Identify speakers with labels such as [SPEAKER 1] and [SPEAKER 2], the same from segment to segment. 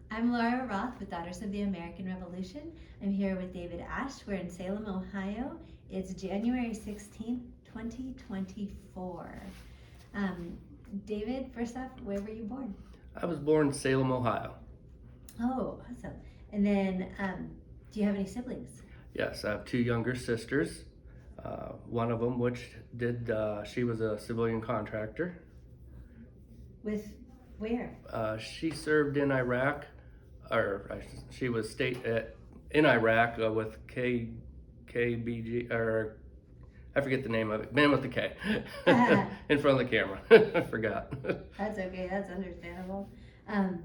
[SPEAKER 1] I'm Laura Roth with Daughters of the American Revolution. I'm here with David Ash. We're in Salem, Ohio. It's January 16th, 2024. Um, David, first off, where were you born?
[SPEAKER 2] I was born in Salem, Ohio.
[SPEAKER 1] Oh, awesome. And then, do you have any siblings?
[SPEAKER 2] Yes, I have two younger sisters. One of them, she was a civilian contractor.
[SPEAKER 1] With where?
[SPEAKER 2] She served in Iraq, she was in Iraq with KBG, or I forget the name of it, man with the K, in front of the camera. I forgot.
[SPEAKER 1] That's okay, that's understandable. Um,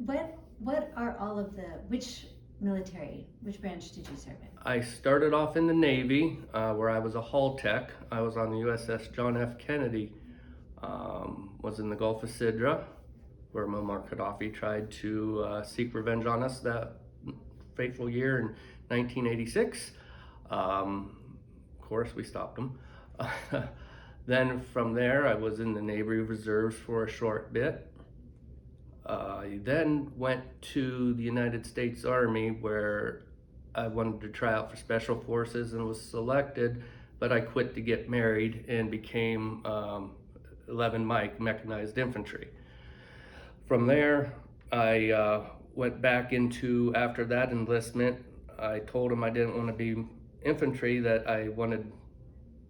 [SPEAKER 1] what are all of which branch did you serve in?
[SPEAKER 2] I started off in the Navy, where I was a hull tech. I was on the USS John F. Kennedy. Was in the Gulf of Sidra, where Muammar Gaddafi tried to seek revenge on us that fateful year in 1986. Of course, we stopped him. Then from there, I was in the Navy Reserves for a short bit. I then went to the United States Army, where I wanted to try out for Special Forces and was selected, but I quit to get married and became 11 Mike Mechanized Infantry. From there, I went back into, after that enlistment, I told them I didn't want to be infantry, that I wanted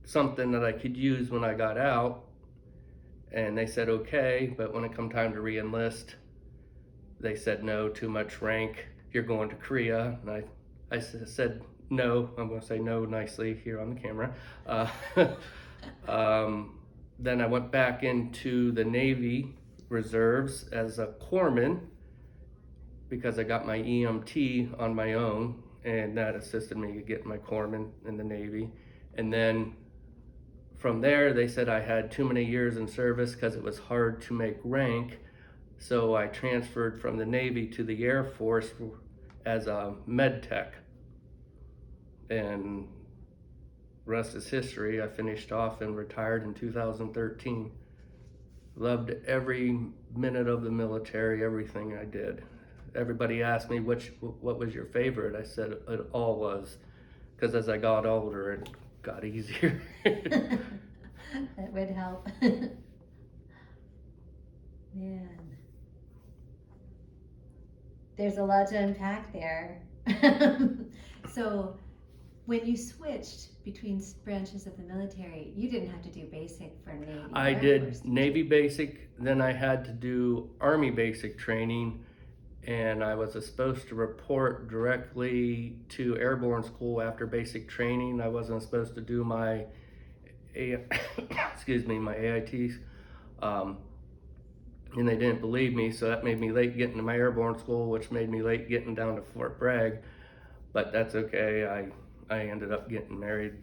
[SPEAKER 2] something that I could use when I got out. And they said okay, but when it come time to re-enlist, they said no, too much rank, you're going to Korea. And I said no. I'm going to say no nicely here on the camera. Then I went back into the Navy Reserves as a corpsman because I got my EMT on my own, and that assisted me to get my corpsman in the Navy. And then from there, they said I had too many years in service because it was hard to make rank. So I transferred from the Navy to the Air Force as a med tech. And rest is history. I finished off and retired in 2013. Loved every minute of the military, everything I did. Everybody asked me what was your favorite. I said it all was, because as I got older, it got easier.
[SPEAKER 1] That would help. Man, there's a lot to unpack there. So, when you switched between branches of the military, you didn't have to do basic for Navy.
[SPEAKER 2] I did Navy basic, then I had to do Army basic training, and I was supposed to report directly to airborne school after basic training. I wasn't supposed to do my my AITs, and they didn't believe me, so that made me late getting to my airborne school, which made me late getting down to Fort Bragg. But that's okay. I ended up getting married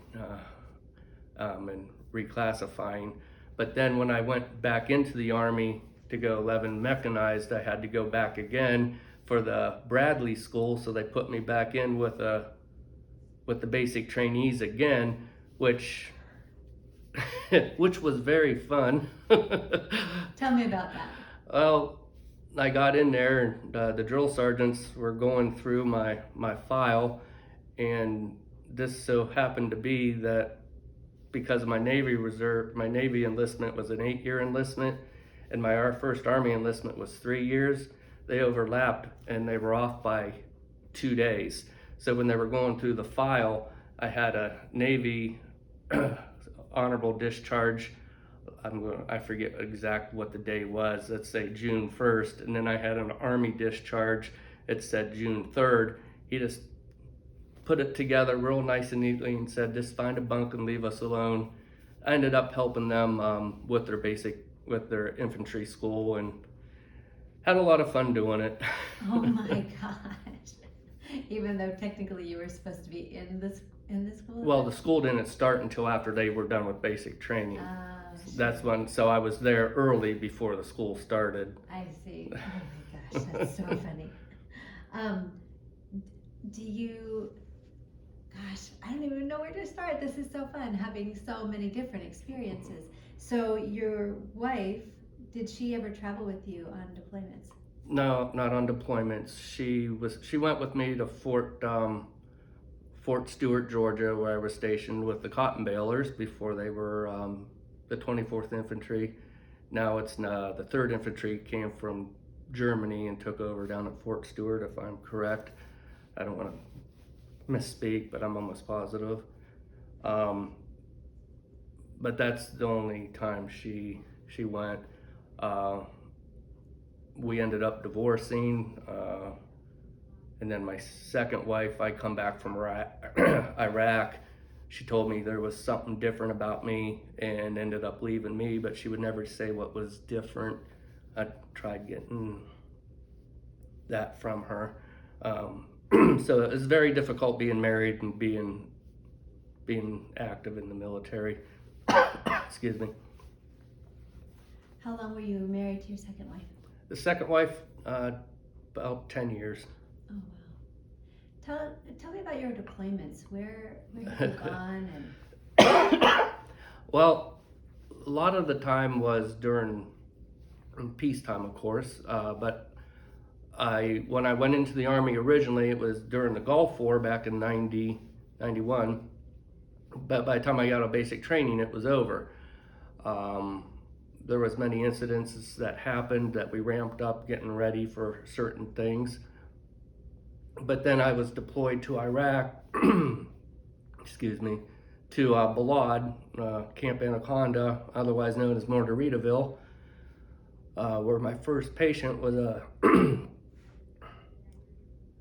[SPEAKER 2] and reclassifying. But then when I went back into the Army to go 11 mechanized, I had to go back again for the Bradley school, so they put me back in with the basic trainees again, which was very fun.
[SPEAKER 1] Tell me about that.
[SPEAKER 2] Well, I got in there, and the drill sergeants were going through my file, and this so happened to be that because of my Navy enlistment was an 8-year enlistment, and my first Army enlistment was 3 years, they overlapped and they were off by 2 days. So when they were going through the file, I had a Navy honorable discharge. I forget exactly what the day was. Let's say June 1st, and then I had an Army discharge. It said June 3rd. He just put it together real nice and neatly and said, just find a bunk and leave us alone. I ended up helping them with their infantry school, and had a lot of fun doing it.
[SPEAKER 1] Oh my gosh. Even though technically you were supposed to be in the school?
[SPEAKER 2] Well, the school didn't start until after they were done with basic training.
[SPEAKER 1] Sure.
[SPEAKER 2] That's when, so I was there early before the school started.
[SPEAKER 1] I see. Oh my gosh, that's so funny. Gosh, I don't even know where to start. This is so fun, having so many different experiences. So your wife, did she ever travel with you on deployments?
[SPEAKER 2] No, not on deployments. She went with me to Fort Stewart, Georgia, where I was stationed with the cotton balers before they were the 24th Infantry. Now it's the 3rd Infantry came from Germany and took over down at Fort Stewart, if I'm correct. I don't want to misspeak, but I'm almost positive. But that's the only time she went. We ended up divorcing, and then my second wife, I come back from Iraq. She told me there was something different about me and ended up leaving me, but she would never say what was different. I tried getting that from her. So it was very difficult being married and being active in the military. Excuse me.
[SPEAKER 1] How long were you married to your second wife?
[SPEAKER 2] The second wife, about 10 years.
[SPEAKER 1] Oh wow. Tell me about your deployments. Where have you gone and
[SPEAKER 2] Well, a lot of the time was during peacetime, of course, but when I went into the Army originally, it was during the Gulf War back in 91. But by the time I got out of basic training, it was over. There was many incidences that happened that we ramped up getting ready for certain things. But then I was deployed to Iraq, excuse me, to Balad, Camp Anaconda, otherwise known as Mortaritaville, where my first patient was a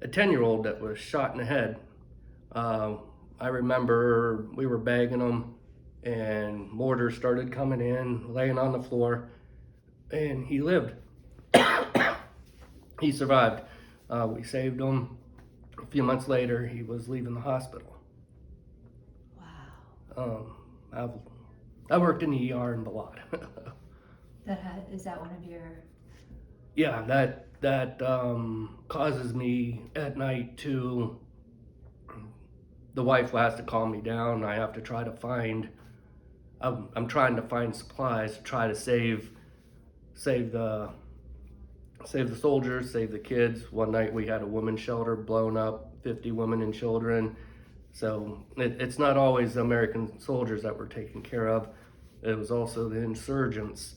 [SPEAKER 2] 10-year-old that was shot in the head. I remember we were bagging them and mortars started coming in, laying on the floor, and he lived. He survived. We saved him. A few months later, he was leaving the hospital.
[SPEAKER 1] wow.
[SPEAKER 2] I worked in the ER in Balad.
[SPEAKER 1] Is that one of your
[SPEAKER 2] Yeah, that causes me at night to. The wife has to calm me down. I have to try to find. I'm trying to find supplies to try to save the soldiers, save the kids. One night we had a women's shelter blown up, 50 women and children. So it's not always the American soldiers that were taken care of. It was also the insurgents,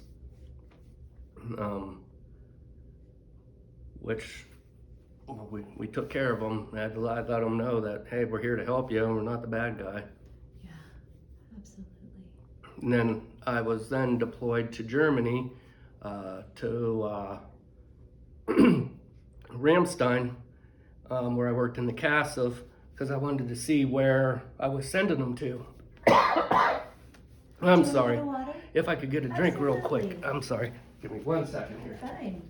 [SPEAKER 2] which we took care of them. I had to let them know that, hey, we're here to help you and we're not the bad guy.
[SPEAKER 1] Yeah, absolutely.
[SPEAKER 2] And then I was then deployed to Germany, to Ramstein, where I worked in the CASF, because I wanted to see where I was sending them to. I'm sorry.
[SPEAKER 1] Water?
[SPEAKER 2] If I could get a drink real quick.
[SPEAKER 1] Absolutely.
[SPEAKER 2] I'm sorry. Give me 1 second here.
[SPEAKER 1] Fine.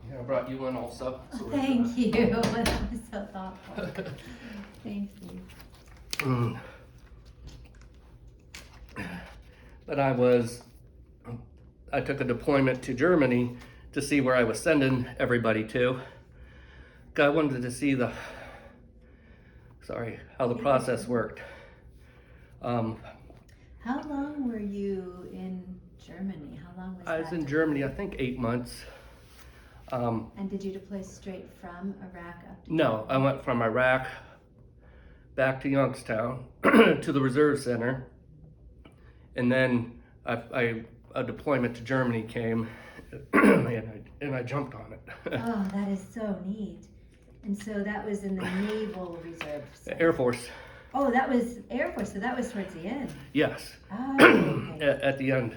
[SPEAKER 2] Yeah, I brought you one also. So we're
[SPEAKER 1] Thank you. That was so thoughtful. Thank you.
[SPEAKER 2] But I took a deployment to Germany to see where I was sending everybody to. I wanted to see how the process worked.
[SPEAKER 1] How long were you in Germany? How long was
[SPEAKER 2] I was
[SPEAKER 1] that
[SPEAKER 2] in Germany, I think 8 months.
[SPEAKER 1] And did you deploy straight from Iraq up to
[SPEAKER 2] No, I went from Iraq back to Youngstown to the Reserve Center, and then a deployment to Germany came, and I jumped on it.
[SPEAKER 1] Oh, that is so neat. And so that was in the Naval Reserve Center.
[SPEAKER 2] Air Force.
[SPEAKER 1] Oh, that was Air Force, so that was towards the end.
[SPEAKER 2] Yes.
[SPEAKER 1] Oh, okay.
[SPEAKER 2] At the end.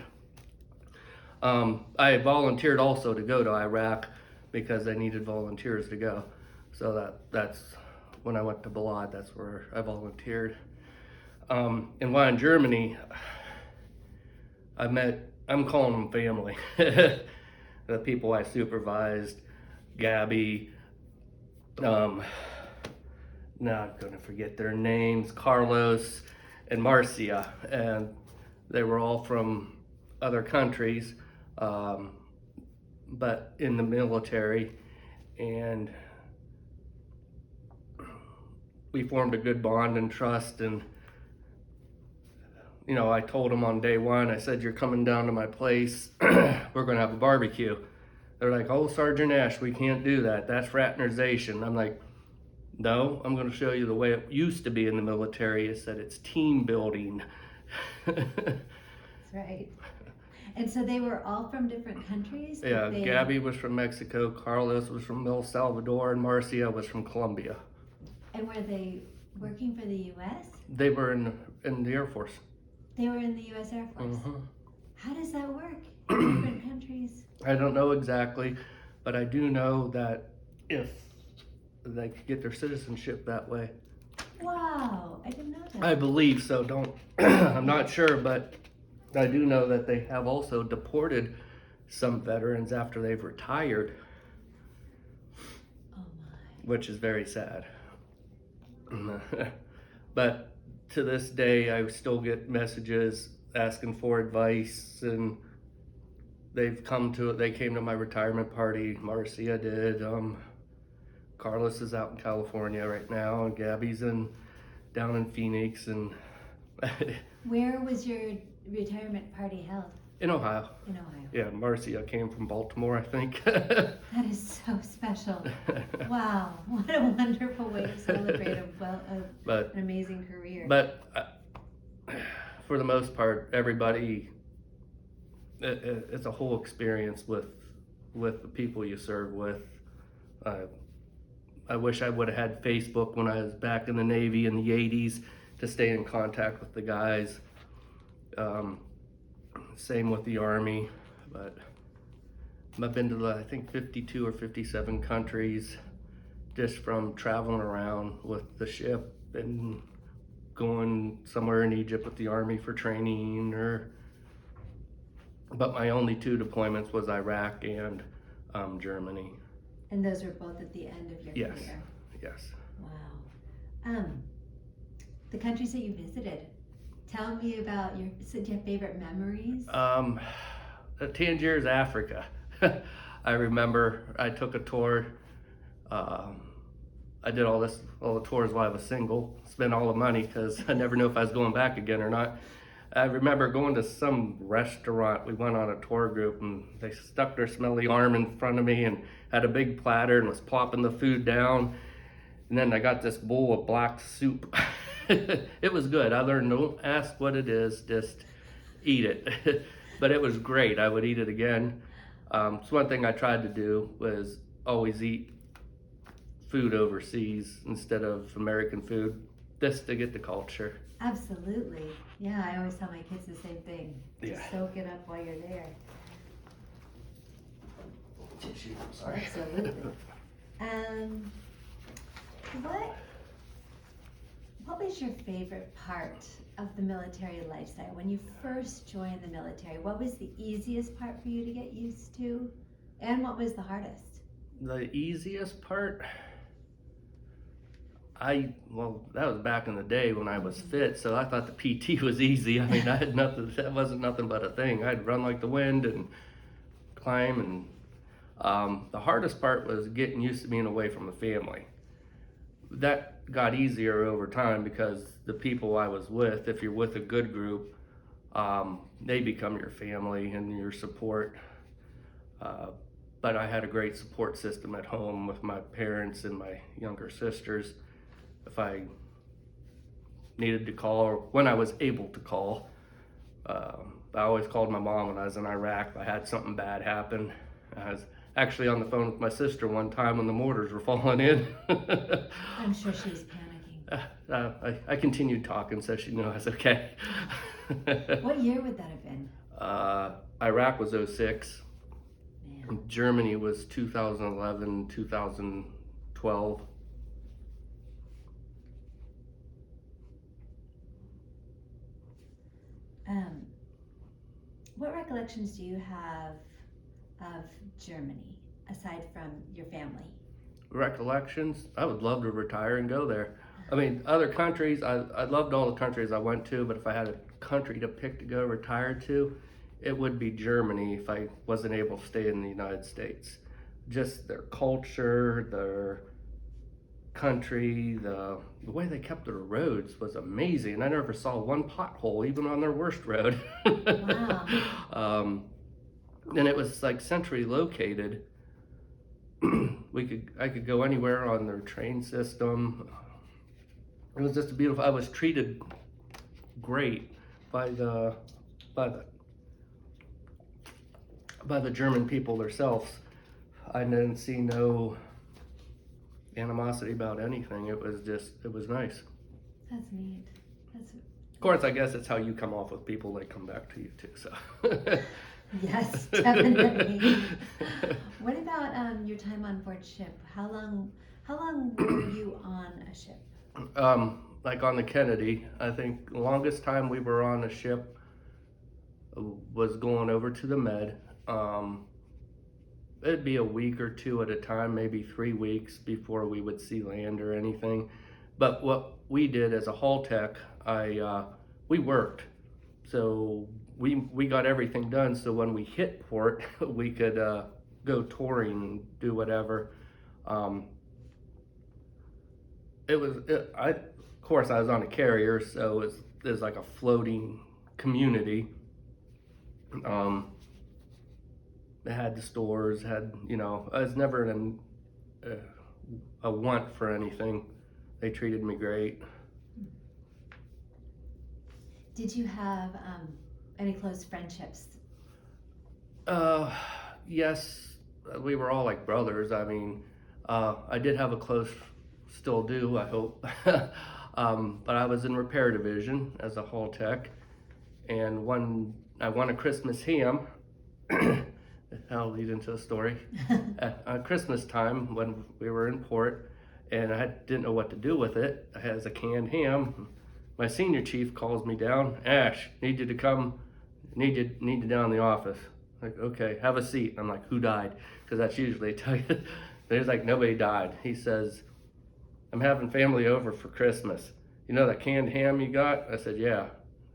[SPEAKER 2] I volunteered also to go to Iraq because they needed volunteers to go. So that's when I went to Balad, that's where I volunteered. And while in Germany, I met I'm calling them family. The people I supervised, Gabby, now I'm gonna forget their names, Carlos and Marcia, and they were all from other countries, but in the military, and we formed a good bond and trust. And you know, I told them on day one, I said, "You're coming down to my place. We're gonna have a barbecue." They're like, "Oh, Sergeant Ash, we can't do that. That's fraternization." I'm like, "No, I'm gonna show you the way it used to be in the military. Is that it's team building."
[SPEAKER 1] That's right. And so they were all from different countries? but
[SPEAKER 2] Yeah,
[SPEAKER 1] they-
[SPEAKER 2] Gabby was from Mexico, Carlos was from El Salvador, and Marcia was from Colombia.
[SPEAKER 1] And were they working for the U.S.?
[SPEAKER 2] They were in the Air Force.
[SPEAKER 1] They were in the U.S. Air Force.
[SPEAKER 2] Mhm.
[SPEAKER 1] How does that work? Different countries?
[SPEAKER 2] I don't know exactly, but I do know that if they could get their citizenship that way.
[SPEAKER 1] Wow, I didn't know that.
[SPEAKER 2] I believe so. Don't I'm not sure, but I do know that they have also deported some veterans after they've retired,
[SPEAKER 1] Oh my.
[SPEAKER 2] which is very sad. But to this day, I still get messages asking for advice, and they came to my retirement party. Marcia did. Carlos is out in California right now, and Gabby's down in Phoenix, and
[SPEAKER 1] Where was your retirement party held?
[SPEAKER 2] in Ohio.
[SPEAKER 1] In Ohio.
[SPEAKER 2] Yeah, Marcia came from Baltimore, I think.
[SPEAKER 1] That is so special. Wow, what a wonderful way to celebrate
[SPEAKER 2] But
[SPEAKER 1] an amazing career.
[SPEAKER 2] But for the most part, everybody, it's a whole experience with the people you serve with. I wish I would have had Facebook when I was back in the Navy in the 80s to stay in contact with the guys. Same with the Army, but I've been to I think 52 or 57 countries just from traveling around with the ship and going somewhere in Egypt with the Army for training, but my only two deployments was Iraq and Germany.
[SPEAKER 1] And those were both at the end of your
[SPEAKER 2] Yes.
[SPEAKER 1] career?
[SPEAKER 2] Yes.
[SPEAKER 1] Wow. The countries that you visited, tell me about your favorite memories.
[SPEAKER 2] Tangiers, Africa. I remember I took a tour. I did all the tours while I was single, spent all the money because I never knew if I was going back again or not. I remember going to some restaurant. We went on a tour group, and they stuck their smelly arm in front of me and had a big platter and was plopping the food down. And then I got this bowl of black soup. It was good. I learned, don't ask what it is, just eat it. But it was great. I would eat it again. So one thing I tried to do was always eat food overseas instead of American food, just to get the culture.
[SPEAKER 1] Absolutely. Yeah, I always tell my kids the same thing. Just
[SPEAKER 2] Yeah.
[SPEAKER 1] soak it up while you're there.
[SPEAKER 2] Tissue, sorry.
[SPEAKER 1] Absolutely. What was your favorite part of the military lifestyle? When you first joined the military, what was the easiest part for you to get used to? And what was the hardest?
[SPEAKER 2] The easiest part, well, that was back in the day when I was fit, so I thought the PT was easy. I mean, I had nothing, that wasn't nothing but a thing. I'd run like the wind and climb, and the hardest part was getting used to being away from the family. That got easier over time because the people I was with, if you're with a good group, they become your family and your support. But I had a great support system at home with my parents and my younger sisters. If I needed to call, or when I was able to call, I always called my mom when I was in Iraq. If I had something bad happen. I was actually on the phone with my sister one time when the mortars were falling in.
[SPEAKER 1] I'm sure she was panicking.
[SPEAKER 2] I continued talking so she knew I was okay.
[SPEAKER 1] What year would that have been?
[SPEAKER 2] Iraq was 06.
[SPEAKER 1] Man.
[SPEAKER 2] Germany was 2011, 2012.
[SPEAKER 1] What recollections do you have of Germany, aside from your family?
[SPEAKER 2] Recollections? I would love to retire and go there. I mean, other countries, I loved all the countries I went to, but if I had a country to pick to go retire to, it would be Germany if I wasn't able to stay in the United States. Just their culture, their country, the way they kept their roads was amazing. I never saw one pothole, even on their worst road.
[SPEAKER 1] Wow.
[SPEAKER 2] And it was like centrally located. I could go anywhere on their train system. It was just beautiful. I was treated great by the by the by the German people themselves. I didn't see no animosity about anything. It was nice.
[SPEAKER 1] That's neat. That's
[SPEAKER 2] Of course, I guess it's how you come off with people, they come back to you too. So.
[SPEAKER 1] yes, definitely. What about your time on board ship? How long were you on a ship?
[SPEAKER 2] Like on the Kennedy, I think the longest time we were on a ship was going over to the Med. It'd be a week or two at a time, maybe 3 weeks before we would see land or anything. But what we did as a hull tech, we worked. So we got everything done. So when we hit port, we could go touring and do whatever. Of course, I was on a carrier, so it was like a floating community. It had the stores, I was never in a want for anything. They treated me great.
[SPEAKER 1] Did you have any close friendships?
[SPEAKER 2] Yes, we were all like brothers. I mean, I did have a close, still do, I hope. But I was in repair division as a hull tech, and I won a Christmas ham. I'll lead into a story. At Christmas time, when we were in port, and I didn't know what to do with it, I had a canned ham. My senior chief calls me down. Ash, need you down in the office. Like, okay, have a seat. I'm like, who died? Because that's usually tell you. There's like, nobody died. He says, I'm having family over for Christmas. You know that canned ham you got? I said, yeah.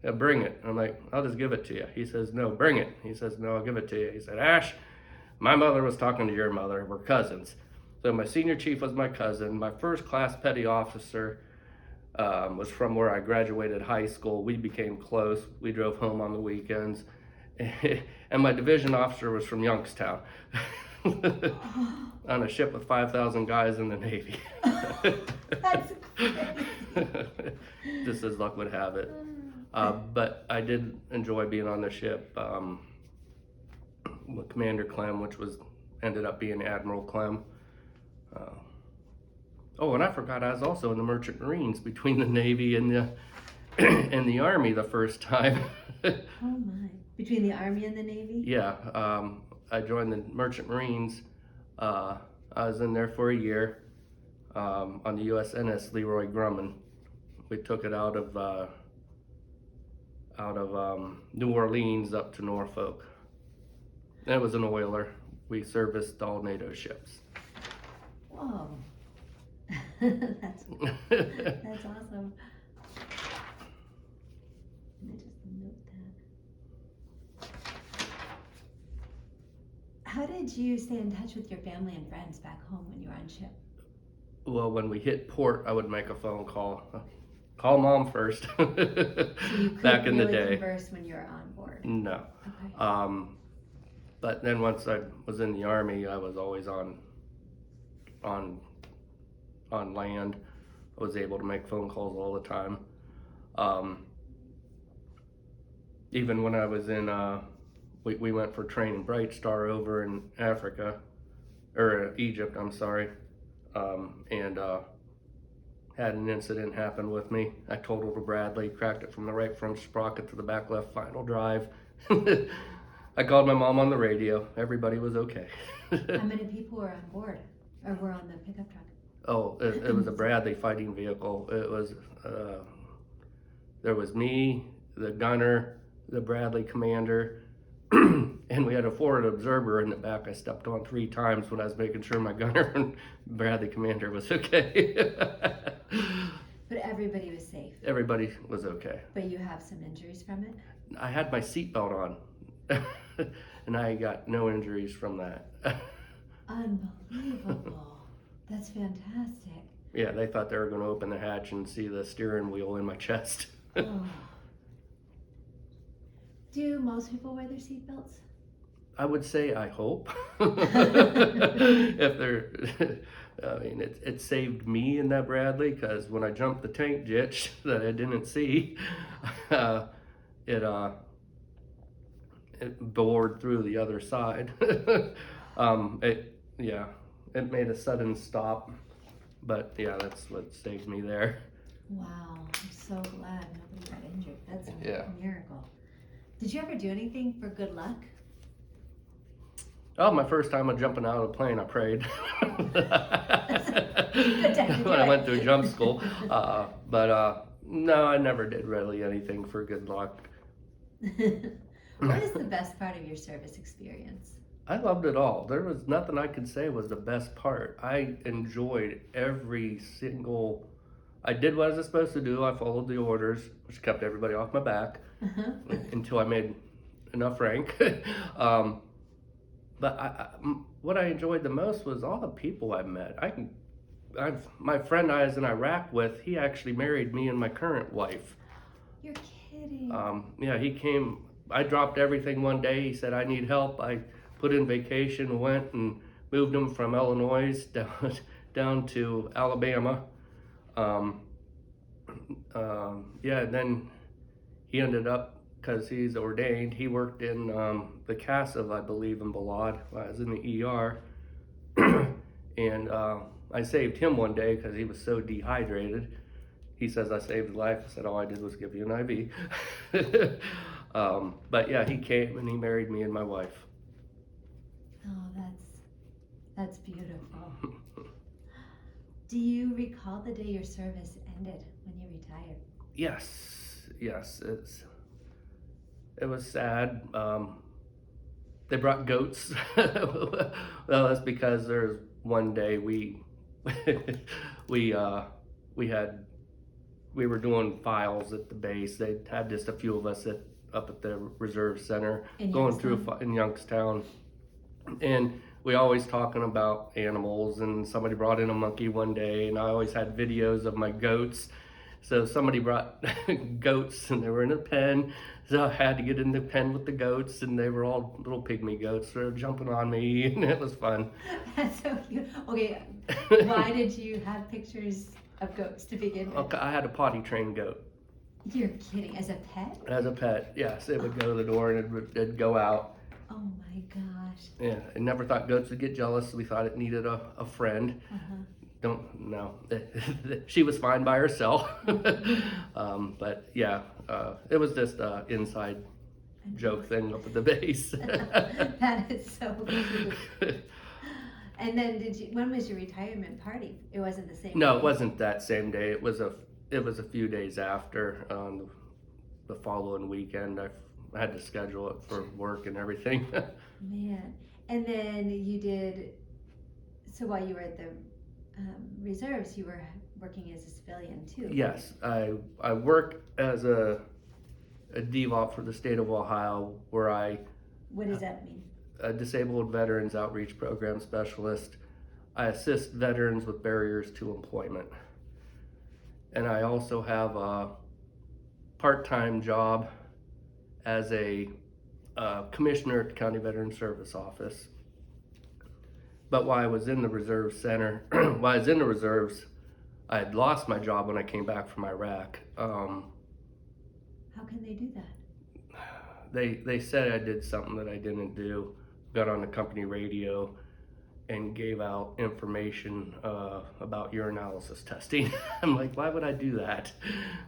[SPEAKER 2] Yeah, bring it. I'm like, I'll just give it to you. He says, no, bring it. He says, no, I'll give it to you. He said, Ash, my mother was talking to your mother. We're cousins. So my senior chief was my cousin. My first class petty officer was from where I graduated high school. We became close. We drove home on the weekends. And my division officer was from Youngstown on a ship with 5,000 guys in the Navy.
[SPEAKER 1] That's crazy.
[SPEAKER 2] Just as luck would have it. But I did enjoy being on the ship with Commander Clem, which ended up being Admiral Clem. And I forgot I was also in the Merchant Marines between the Navy and the Army the first time.
[SPEAKER 1] Oh my! Between the Army and the Navy?
[SPEAKER 2] Yeah, I joined the Merchant Marines. I was in there for a year on the USNS Leroy Grumman. We took it out of New Orleans up to Norfolk. And it was an oiler. We serviced all NATO ships.
[SPEAKER 1] Whoa. That's awesome. Let me just note that. How did you stay in touch with your family and friends back home when you were on ship?
[SPEAKER 2] Well, when we hit port, I would make a phone call. Call mom first.
[SPEAKER 1] So you couldn't
[SPEAKER 2] Back in the
[SPEAKER 1] really
[SPEAKER 2] day.
[SPEAKER 1] converse when you were on board?
[SPEAKER 2] No.
[SPEAKER 1] Okay.
[SPEAKER 2] But then once I was in the Army, I was always on land. I was able to make phone calls all the time. Even when I was in, we went for training Bright Star over in Africa, or Egypt, I'm sorry, and had an incident happen with me. I totaled a Bradley, cracked it from the right front sprocket to the back left final drive. I called my mom on the radio. Everybody was okay.
[SPEAKER 1] How many people were on board, or were on the pickup truck?
[SPEAKER 2] Oh, it was a Bradley fighting vehicle. It was, there was me, the gunner, the Bradley commander, and we had a forward observer in the back. I stepped on 3 times when I was making sure my gunner and Bradley commander was okay.
[SPEAKER 1] But everybody was safe.
[SPEAKER 2] Everybody was okay.
[SPEAKER 1] But you have some injuries from it?
[SPEAKER 2] I had my seatbelt on, and I got no injuries from that.
[SPEAKER 1] Unbelievable. That's fantastic.
[SPEAKER 2] Yeah, they thought they were going to open the hatch and see the steering wheel in my chest.
[SPEAKER 1] Oh. Do most people wear their seatbelts?
[SPEAKER 2] I would say I hope. If they're, I mean, it saved me in that Bradley, because when I jumped the tank ditch that I didn't see, it bored through the other side. It made a sudden stop, but yeah, that's what saved me there.
[SPEAKER 1] Wow, I'm so glad nobody got injured. That's a
[SPEAKER 2] Yeah.
[SPEAKER 1] miracle. Did you ever do anything for good luck?
[SPEAKER 2] Oh, my first time of jumping out of a plane, I prayed.
[SPEAKER 1] Good time to do
[SPEAKER 2] When I
[SPEAKER 1] it.
[SPEAKER 2] went to jump school. But no, I never did really anything for good luck.
[SPEAKER 1] What is the best part of your service experience?
[SPEAKER 2] I loved it all. There was nothing I could say was the best part. I enjoyed every single. I did what I was supposed to do. I followed the orders, which kept everybody off my back until I made enough rank. But what I enjoyed the most was all the people I met. My friend I was in Iraq with, he actually married me and my current wife.
[SPEAKER 1] You're kidding.
[SPEAKER 2] Yeah, he came. I dropped everything one day. He said, I need help. I put in vacation, went and moved him from Illinois down to Alabama. Yeah, and then he ended up, because he's ordained, he worked in the CASA, I believe, in Balad. I was in the ER. And I saved him one day because he was so dehydrated. He says, I saved his life. I said, all I did was give you an IV. But yeah, he came and he married me and my wife.
[SPEAKER 1] Oh, that's beautiful. Do you recall the day your service ended when you retired?
[SPEAKER 2] Yes, it was sad. They brought goats. Well, that's because there's one day we were doing files at the base. They had just a few of us up at the reserve center going through in Youngstown, and we always talking about animals. And somebody brought in a monkey one day, and I always had videos of my goats. So somebody brought goats, and they were in a pen. So I had to get in the pen with the goats, and they were all little pygmy goats. They were jumping on me, and it was fun.
[SPEAKER 1] That's so cute. Okay, why did you have pictures of goats to begin with?
[SPEAKER 2] Okay, I had a potty trained goat.
[SPEAKER 1] You're kidding. As a pet?
[SPEAKER 2] As a pet, yes. It would go to the door, and it'd go out.
[SPEAKER 1] Oh my gosh.
[SPEAKER 2] Yeah, I never thought goats would get jealous. We thought it needed a friend. She was fine by herself. But yeah, it was just an inside joke thing up at the base.
[SPEAKER 1] That is so cute. And then when was your retirement party? It wasn't the same
[SPEAKER 2] No,
[SPEAKER 1] day?
[SPEAKER 2] it wasn't that same day. It was a few days after, the following weekend. I had to schedule it for work and everything.
[SPEAKER 1] Man. And then you did, so while you were at the reserves, you were working as a civilian too?
[SPEAKER 2] Yes, I work as a DVOP for the state of Ohio, where
[SPEAKER 1] What does that mean?
[SPEAKER 2] a Disabled Veterans Outreach Program Specialist. I assist veterans with barriers to employment. And I also have a part-time job as a commissioner at the County Veteran Service Office. But while I was in the reserve center, while I was in the reserves, I had lost my job when I came back from Iraq.
[SPEAKER 1] How can they do that?
[SPEAKER 2] They said I did something that I didn't do. Got on the company radio and gave out information about urinalysis testing. I'm like, why would I do that?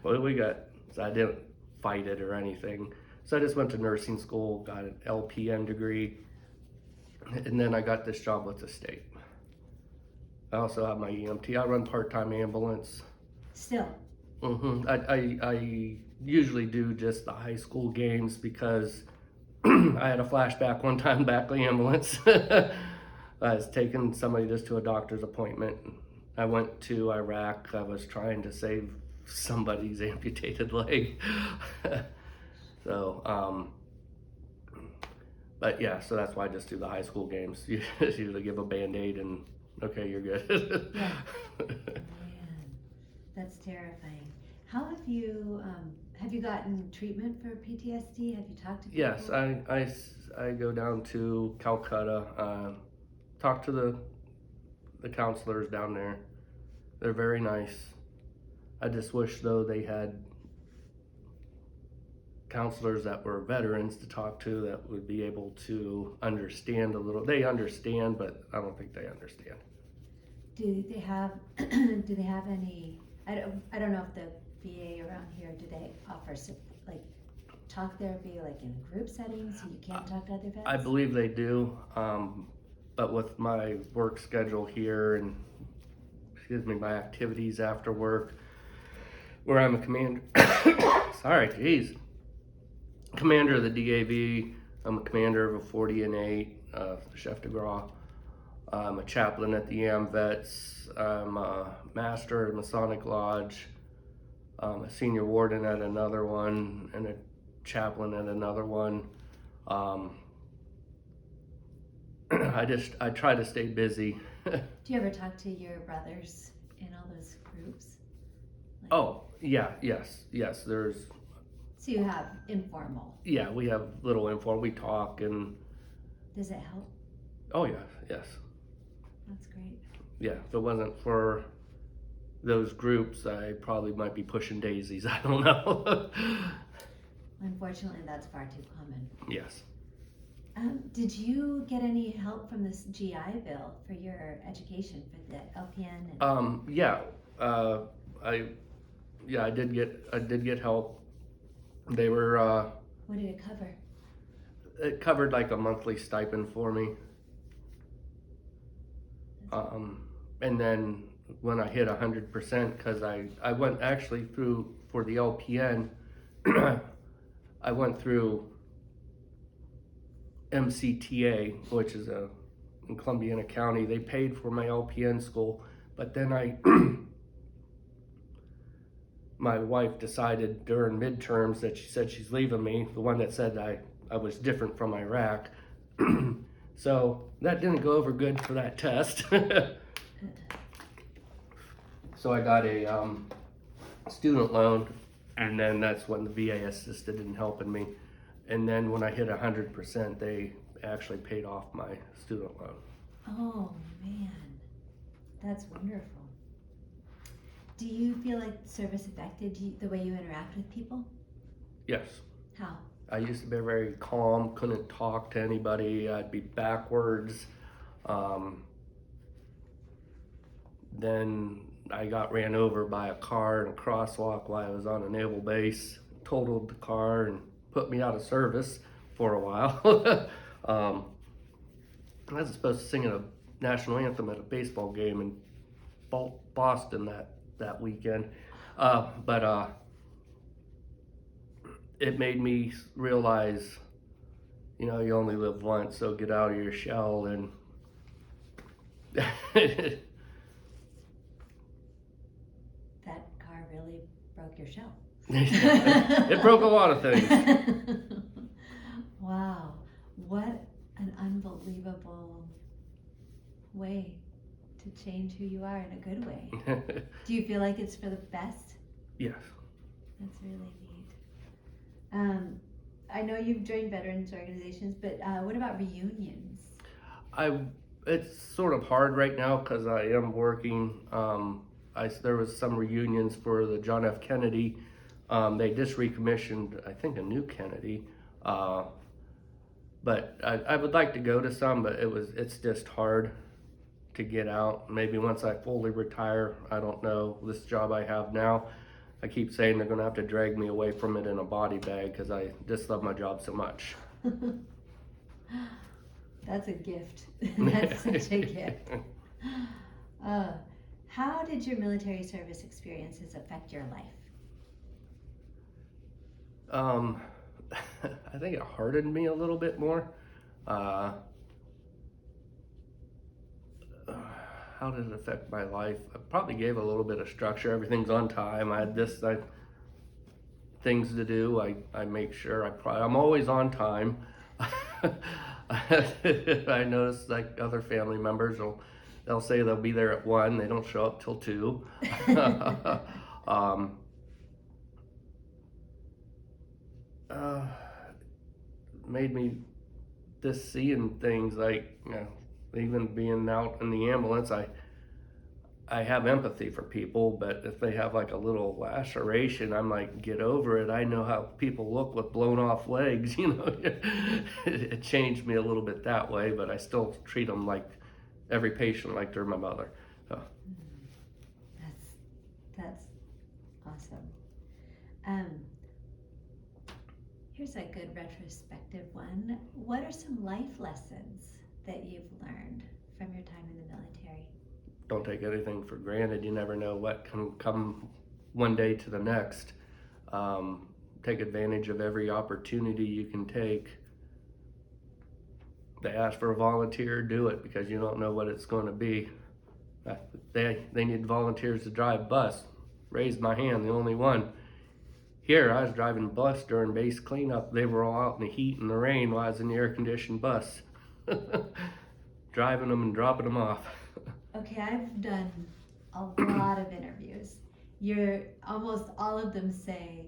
[SPEAKER 2] Well, so I didn't fight it or anything. So I just went to nursing school, got an LPN degree, and then I got this job with the state. I also have my EMT. I run part-time ambulance.
[SPEAKER 1] Still?
[SPEAKER 2] I usually do just the high school games because I had a flashback one time back in the ambulance. I was taking somebody just to a doctor's appointment. I went to Iraq. I was trying to save somebody's amputated leg. So, but yeah, so that's why I just do the high school games. You just usually give a Band-Aid and okay, you're good.
[SPEAKER 1] Yeah. Man, that's terrifying. How have you gotten treatment for PTSD? Have you talked to people?
[SPEAKER 2] Yes, I go down to Calcutta, talk to the counselors down there. They're very nice. I just wish though they had counselors that were veterans to talk to that would be able to understand a little. They understand, but I don't think they understand.
[SPEAKER 1] Do they have do they have any? I don't know if the VA around here, do they offer like talk therapy like in a group setting so you can't talk to other vets?
[SPEAKER 2] I believe they do, but with my work schedule here and my activities after work, where I'm a commander. Sorry, geez. Commander of the DAV. I'm a commander of a 40 and 8, chef de gras. I'm a chaplain at the AMVETS. I'm a master at Masonic Lodge. I'm a senior warden at another one, and a chaplain at another one. I try to stay busy.
[SPEAKER 1] Do you ever talk to your brothers in all those groups? Like,
[SPEAKER 2] Oh, yeah, yes. There's.
[SPEAKER 1] so you have informal.
[SPEAKER 2] Yeah, we have little info. We talk and.
[SPEAKER 1] Does it help?
[SPEAKER 2] Oh yeah, yes.
[SPEAKER 1] That's great.
[SPEAKER 2] Yeah, if it wasn't for those groups, I probably might be pushing daisies. I don't know.
[SPEAKER 1] Unfortunately, that's far too common.
[SPEAKER 2] Yes.
[SPEAKER 1] Did you get any help from this GI Bill for your education for the LPN?
[SPEAKER 2] I did get help. They were.
[SPEAKER 1] What did it cover?
[SPEAKER 2] It covered like a monthly stipend for me. And then when I hit 100%, because I went actually through for the LPN, I went through MCTA, which is in Columbiana County. They paid for my LPN school, but then my wife decided during midterms that she said she's leaving me, the one that said I was different from Iraq. So that didn't go over good for that test. So I got a student loan, and then that's when the VA assisted in helping me. And then when I hit 100%, they actually paid off my student loan.
[SPEAKER 1] Oh man, that's wonderful. Do you feel like service affected the way you interact with people?
[SPEAKER 2] Yes.
[SPEAKER 1] How?
[SPEAKER 2] I used to be very calm, couldn't talk to anybody, I'd be backwards. Then I got ran over by a car in a crosswalk while I was on a naval base, totaled the car and put me out of service for a while. I was supposed to sing a national anthem at a baseball game in Boston that weekend, but it made me realize, you only live once, so get out of your shell. And
[SPEAKER 1] that car really broke your shell.
[SPEAKER 2] It broke a lot of things.
[SPEAKER 1] Wow, what an unbelievable way to change who you are in a good way. Do you feel like it's for the best?
[SPEAKER 2] Yes.
[SPEAKER 1] That's really neat. I know you've joined veterans organizations, but what about reunions?
[SPEAKER 2] It's sort of hard right now because I am working. There was some reunions for the John F. Kennedy. They just recommissioned, I think, a new Kennedy. But I would like to go to some, but it's just hard to get out. Maybe once I fully retire, I don't know. This job I have now, I keep saying they're gonna have to drag me away from it in a body bag because I just love my job so much.
[SPEAKER 1] That's a gift. That's such a gift. How did your military service experiences affect your life?
[SPEAKER 2] I think it hardened me a little bit more. How did it affect my life? I probably gave a little bit of structure. Everything's on time. I had things to do. I make sure I'm always on time. I notice like other family members they'll say they'll be there at 1. They don't show up till 2. Made me just seeing things like, even being out in the ambulance, I have empathy for people, but if they have like a little laceration, I'm like, get over it. I know how people look with blown off legs, It changed me a little bit that way, but I still treat them like every patient like they're my mother. So.
[SPEAKER 1] That's awesome. Here's a good retrospective one. What are some life lessons that you've learned from your time in the military?
[SPEAKER 2] Don't take anything for granted. You never know what can come one day to the next. Take advantage of every opportunity you can take. They ask for a volunteer, do it, because you don't know what it's going to be. They need volunteers to drive bus. Raised my hand, the only one. Here, I was driving bus during base cleanup. They were all out in the heat and the rain while I was in the air-conditioned bus. Driving them and dropping them off.
[SPEAKER 1] Okay, I've done a lot of interviews. Almost all of them say,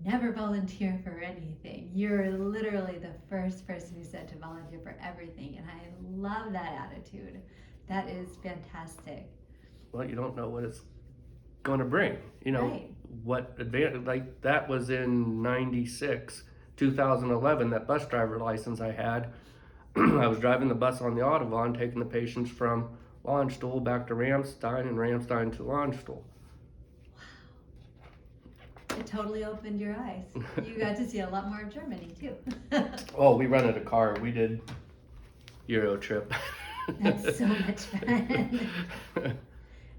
[SPEAKER 1] never volunteer for anything. You're literally the first person who said to volunteer for everything, and I love that attitude. That is fantastic.
[SPEAKER 2] Well, you don't know what it's going to bring.
[SPEAKER 1] Right.
[SPEAKER 2] What advantage, like that was in 96, 2011, that bus driver license I had. I was driving the bus on the Audubon, taking the patients from Landstuhl back to Ramstein and Ramstein to Landstuhl.
[SPEAKER 1] Wow. It totally opened your eyes. You got to see a lot more of Germany too.
[SPEAKER 2] Oh, we rented a car. We did Euro trip.
[SPEAKER 1] That's so much fun.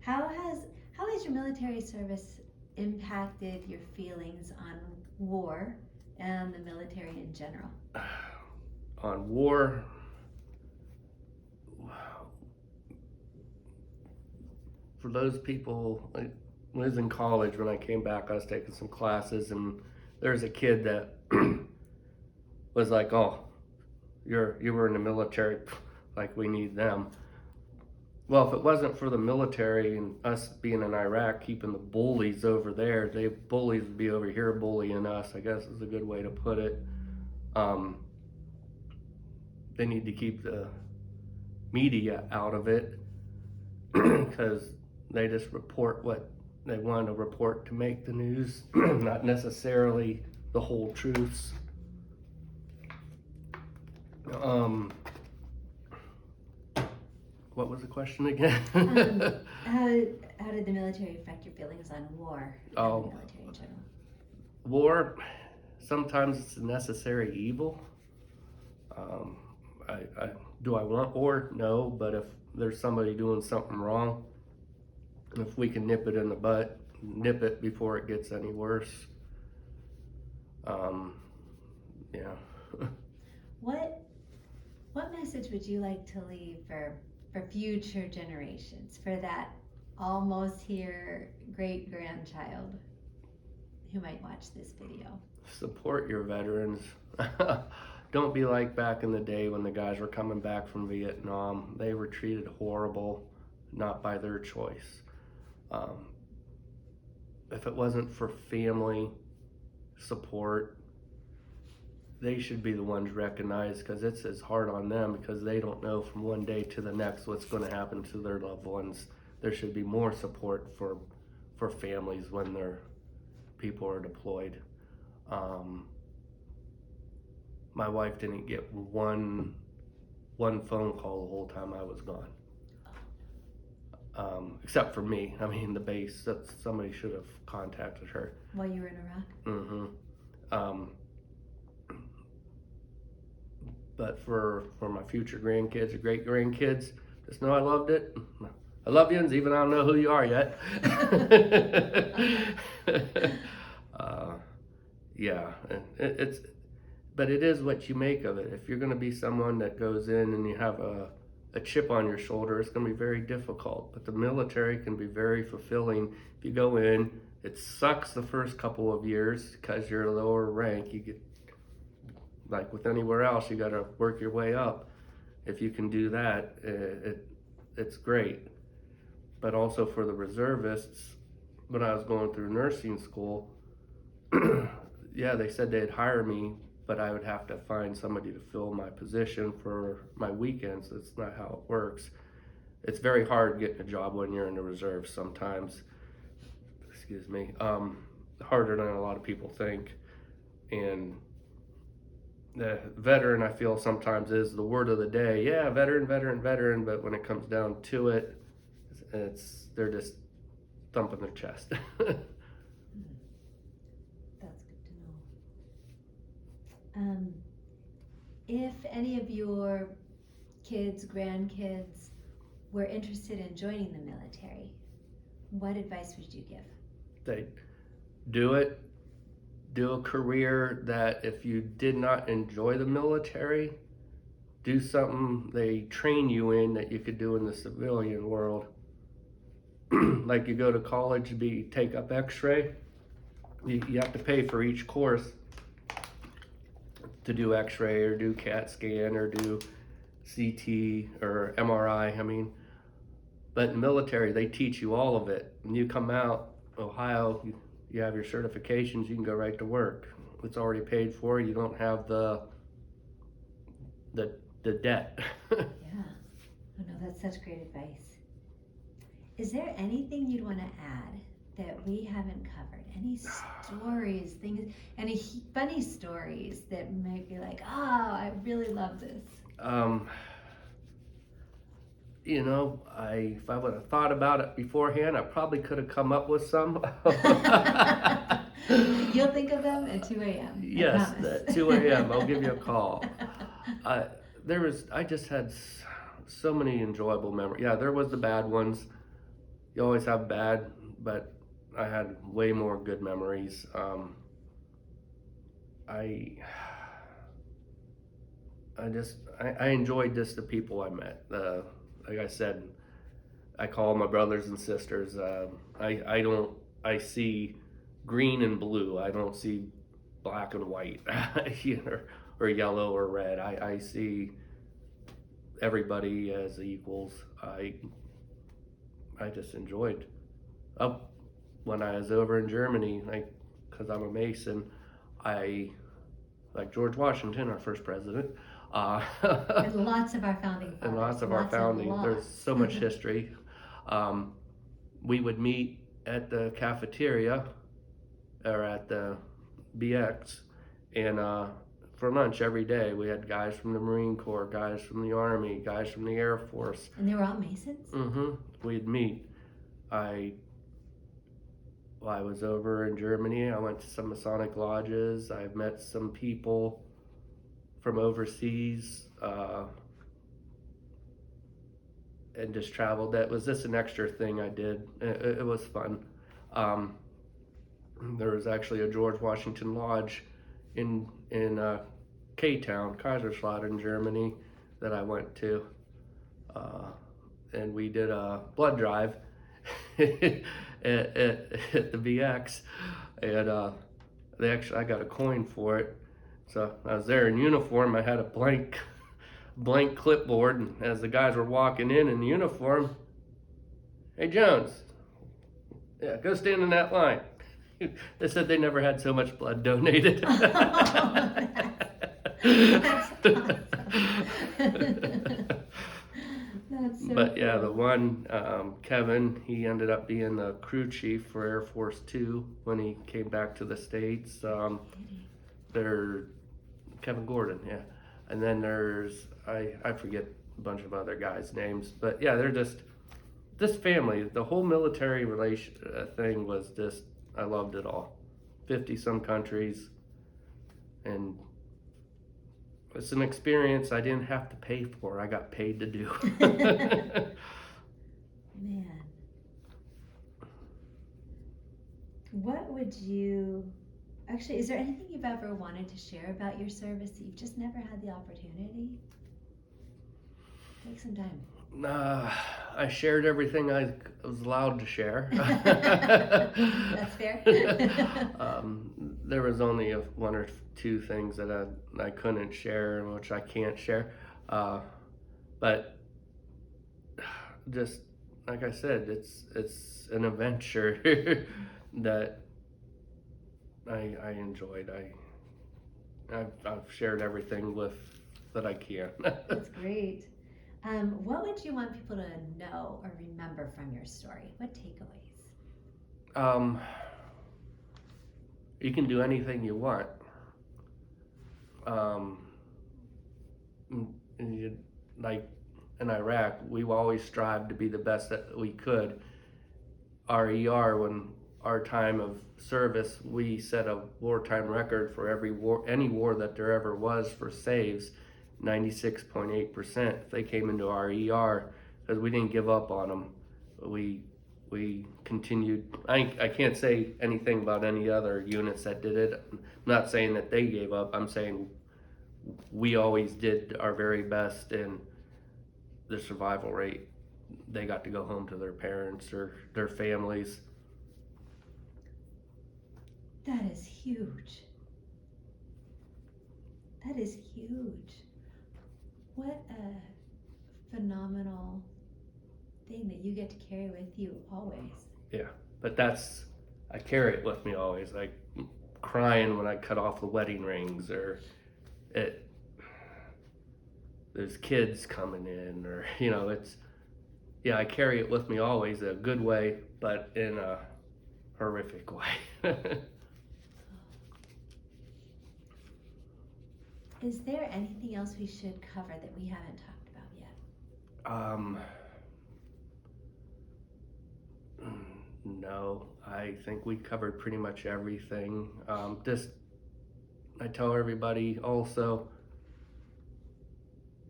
[SPEAKER 1] How has your military service impacted your feelings on war and the military in general?
[SPEAKER 2] On war, for those people, when I was in college, when I came back, I was taking some classes, and there's a kid that was like, "Oh, you were in the military, like we need them." Well, if it wasn't for the military and us being in Iraq, keeping the bullies over there, bullies would be over here bullying us, I guess is a good way to put it. They need to keep the media out of it because they just report what they want to report to make the news, not necessarily the whole truths. What was the question again?
[SPEAKER 1] How did the military affect your feelings on war and the military in general?
[SPEAKER 2] War, sometimes it's a necessary evil. Do I want war? No, but if there's somebody doing something wrong, if we can nip it in the butt, nip it before it gets any worse. Yeah.
[SPEAKER 1] What message would you like to leave for future generations, for that almost here great grandchild who might watch this video?
[SPEAKER 2] Support your veterans. Don't be like back in the day when the guys were coming back from Vietnam. They were treated horrible, not by their choice. If it wasn't for family support, they should be the ones recognized, because it's as hard on them because they don't know from one day to the next what's going to happen to their loved ones. There should be more support for families when their people are deployed. My wife didn't get one phone call the whole time I was gone. Except for me. I mean, the base, somebody should have contacted her.
[SPEAKER 1] While you were in Iraq?
[SPEAKER 2] Mm-hmm. But for my future grandkids or great grandkids, just know I loved it. I love you, even I don't know who you are yet. yeah, and but it is what you make of it. If you're going to be someone that goes in and you have a chip on your shoulder, it's going to be very difficult. But the military can be very fulfilling. If you go in, it sucks the first couple of years because you're a lower rank. You get, like with anywhere else, you got to work your way up. If you can do that, it's great. But also for the reservists, when I was going through nursing school, yeah, they said they'd hire me, but I would have to find somebody to fill my position for my weekends. That's not how it works. It's very hard getting a job when you're in the reserve sometimes. Excuse me. Harder than a lot of people think. And the veteran, I feel sometimes is the word of the day. Yeah, veteran, veteran, veteran. But when it comes down to it, they're just thumping their chest.
[SPEAKER 1] That's good to know. If any of your kids, grandkids were interested in joining the military, what advice would you give?
[SPEAKER 2] They do it. Do a career that if you did not enjoy the military, do something they train you in that you could do in the civilian world. Like you go to college, take up X-ray. You have to pay for each course to do X-ray or do CAT scan or do CT or MRI. I mean, but in the military, they teach you all of it. When you come out, Ohio, you have your certifications, you can go right to work. It's already paid for. You don't have the debt.
[SPEAKER 1] Yeah. Oh no, that's such great advice. Is there anything you'd want to add that we haven't covered? Any stories, things, any funny stories that might be like, oh, I really love this?
[SPEAKER 2] If I would have thought about it beforehand, I probably could have come up with some.
[SPEAKER 1] You'll think of them at 2 a.m.
[SPEAKER 2] Yes, at 2 a.m. I'll give you a call. I just had so many enjoyable memories. Yeah, there was the bad ones. You always have bad, but I had way more good memories. I enjoyed just the people I met. Like I said, I call my brothers and sisters. I see green and blue. I don't see black and white, or yellow or red. I see everybody as equals. I just enjoyed. When I was over in Germany, because I'm a Mason, like George Washington, our first president.
[SPEAKER 1] And lots of our founding fathers.
[SPEAKER 2] And lots of our founding. There's so much history. We would meet at the cafeteria or at the BX, and for lunch every day we had guys from the Marine Corps, guys from the Army, guys from the Air Force.
[SPEAKER 1] And they were all Masons?
[SPEAKER 2] Mm-hmm. We'd meet. While I was over in Germany, I went to some Masonic lodges. I've met some people from overseas, and just traveled. That was just an extra thing I did. It was fun. There was actually a George Washington Lodge in K-Town, Kaiserslautern, Germany, that I went to, and we did a blood drive at the BX, and I got a coin for it. So I was there in uniform. I had a blank clipboard, and as the guys were walking in uniform, "Hey Jones, yeah, go stand in that line." They said they never had so much blood donated.
[SPEAKER 1] That's awesome. That's so
[SPEAKER 2] But yeah,
[SPEAKER 1] cool.
[SPEAKER 2] the one, Kevin, he ended up being the crew chief for Air Force 2 when he came back to the States. Kevin Gordon, yeah. And then there's, I forget a bunch of other guys' names, but yeah, they're just this family. The whole military thing was just, I loved it all. 50 some countries, and it's an experience I didn't have to pay for. I got paid to do.
[SPEAKER 1] Man. What would you Actually, is there anything you've ever wanted to share about your service that you've just never had the opportunity? Take some time.
[SPEAKER 2] I shared everything I was allowed to share.
[SPEAKER 1] That's fair.
[SPEAKER 2] There was only one or two things that I couldn't share, and which I can't share. But just like I said, it's an adventure that I enjoyed. I've shared everything with that I can.
[SPEAKER 1] That's great. What would you want people to know or remember from your story? What takeaways?
[SPEAKER 2] You can do anything you want. Um, and you, like in Iraq, we always strived to be the best that we could. Our ER, when our time of service, we set a wartime record for every war, any war that there ever was for saves, 96.8%. If they came into our ER, because we didn't give up on them, we continued. I can't say anything about any other units that did it. I'm not saying that they gave up. I'm saying we always did our very best, and the survival rate, they got to go home to their parents or their families.
[SPEAKER 1] That is huge. That is huge. What a phenomenal thing that you get to carry with you always.
[SPEAKER 2] Yeah, but I carry it with me always, like crying when I cut off the wedding rings, or there's kids coming in, or I carry it with me always, a good way, but in a horrific way.
[SPEAKER 1] Is there anything else we should cover that we haven't talked about yet?
[SPEAKER 2] No, I think we covered pretty much everything. I tell everybody also,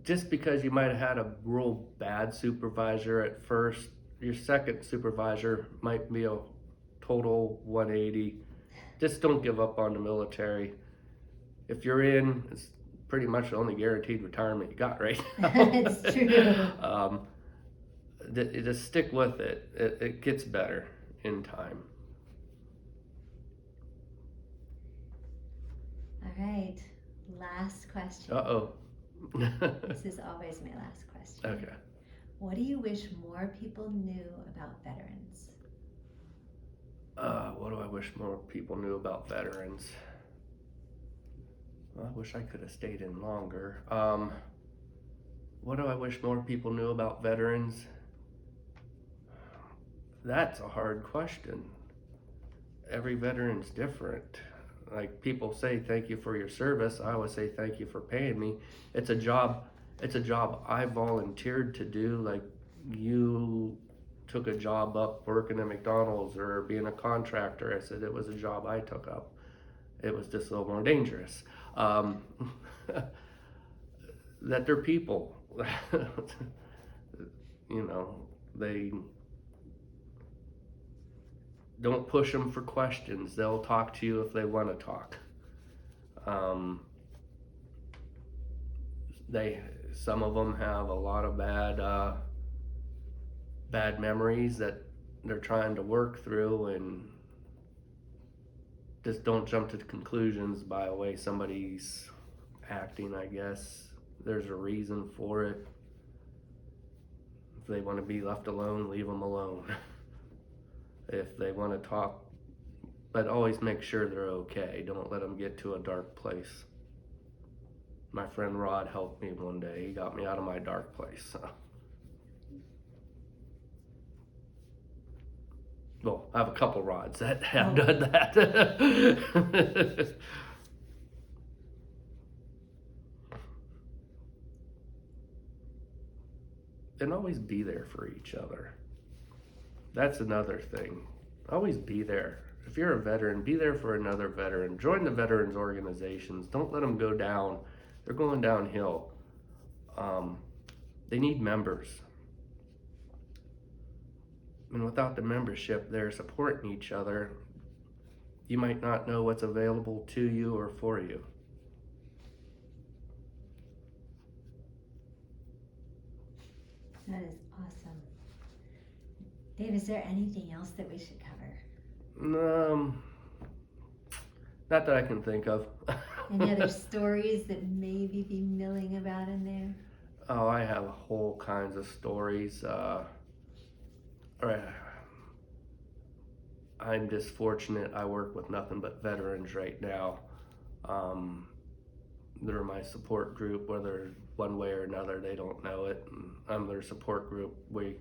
[SPEAKER 2] just because you might have had a real bad supervisor at first, your second supervisor might be a total 180. Just don't give up on the military. If you're in, it's pretty much the only guaranteed retirement you got right now.
[SPEAKER 1] It's true.
[SPEAKER 2] Just stick with it. It gets better in time.
[SPEAKER 1] All right, last question.
[SPEAKER 2] Uh-oh.
[SPEAKER 1] This is always my last question.
[SPEAKER 2] Okay.
[SPEAKER 1] What do you wish more people knew about veterans?
[SPEAKER 2] What do I wish more people knew about veterans? Well, I wish I could have stayed in longer. What do I wish more people knew about veterans? That's a hard question. Every veteran's different. Like, people say thank you for your service. I always say thank you for paying me. It's a job I volunteered to do. Like, you took a job up working at McDonald's or being a contractor. I said it was a job I took up. It was just a little more dangerous. That they're people. They don't push them for questions. They'll talk to you if they want to talk. Some of them have a lot of bad memories that they're trying to work through, and just don't jump to conclusions by the way somebody's acting. I guess there's a reason for it. If they want to be left alone, leave them alone. If they want to talk, but always make sure they're okay. Don't let them get to a dark place. My friend Rod helped me one day. He got me out of my dark place. So. Well, I have a couple Rods that have done that. And always be there for each other. That's another thing. Always be there. If you're a veteran, be there for another veteran. Join the veterans organizations. Don't let them go down. They're going downhill. They need members. And without the membership, they're supporting each other. you might not know what's available to you or for you.
[SPEAKER 1] That is awesome. Dave, is there anything else that we should cover?
[SPEAKER 2] Not that I can think of.
[SPEAKER 1] Any other stories that maybe be milling about in there?
[SPEAKER 2] Oh, I have whole kinds of stories. I'm just fortunate I work with nothing but veterans right now. They're my support group, whether one way or another, they don't know it. And I'm their support group. We're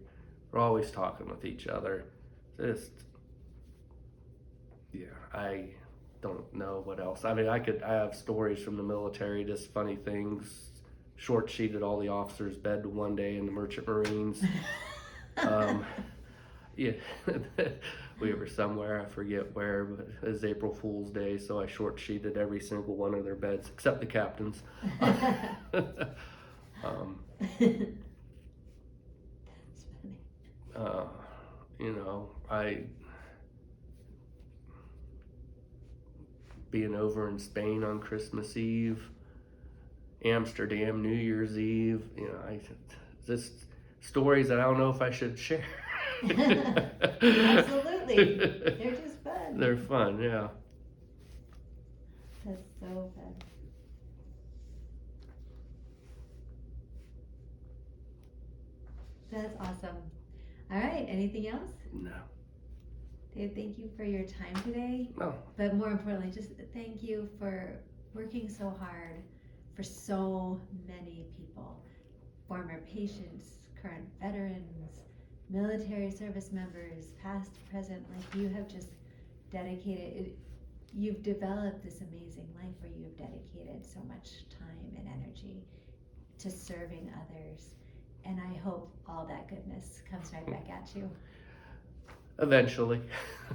[SPEAKER 2] always talking with each other. Just, yeah, I don't know what else. I mean, I have stories from the military, just funny things. Short sheeted all the officers' bed one day in the Merchant Marines. Yeah, we were somewhere, I forget where, but it was April Fool's Day, so I short sheeted every single one of their beds, except the captain's.
[SPEAKER 1] That's funny.
[SPEAKER 2] You know, being over in Spain on Christmas Eve, Amsterdam New Year's Eve, you know, just stories that I don't know if I should share.
[SPEAKER 1] Absolutely. They're just fun.
[SPEAKER 2] They're fun, yeah.
[SPEAKER 1] That's so fun. That's awesome. All right, anything else?
[SPEAKER 2] No.
[SPEAKER 1] Dave, thank you for your time today.
[SPEAKER 2] No.
[SPEAKER 1] But more importantly, just thank you for working so hard for so many people. Former patients, current veterans, military service members, past, present, like you have just you've developed this amazing life where you've dedicated so much time and energy to serving others. And I hope all that goodness comes right back at you.
[SPEAKER 2] Eventually.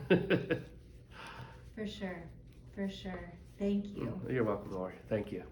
[SPEAKER 1] For sure, for sure. Thank you.
[SPEAKER 2] You're welcome, Lori. Thank you.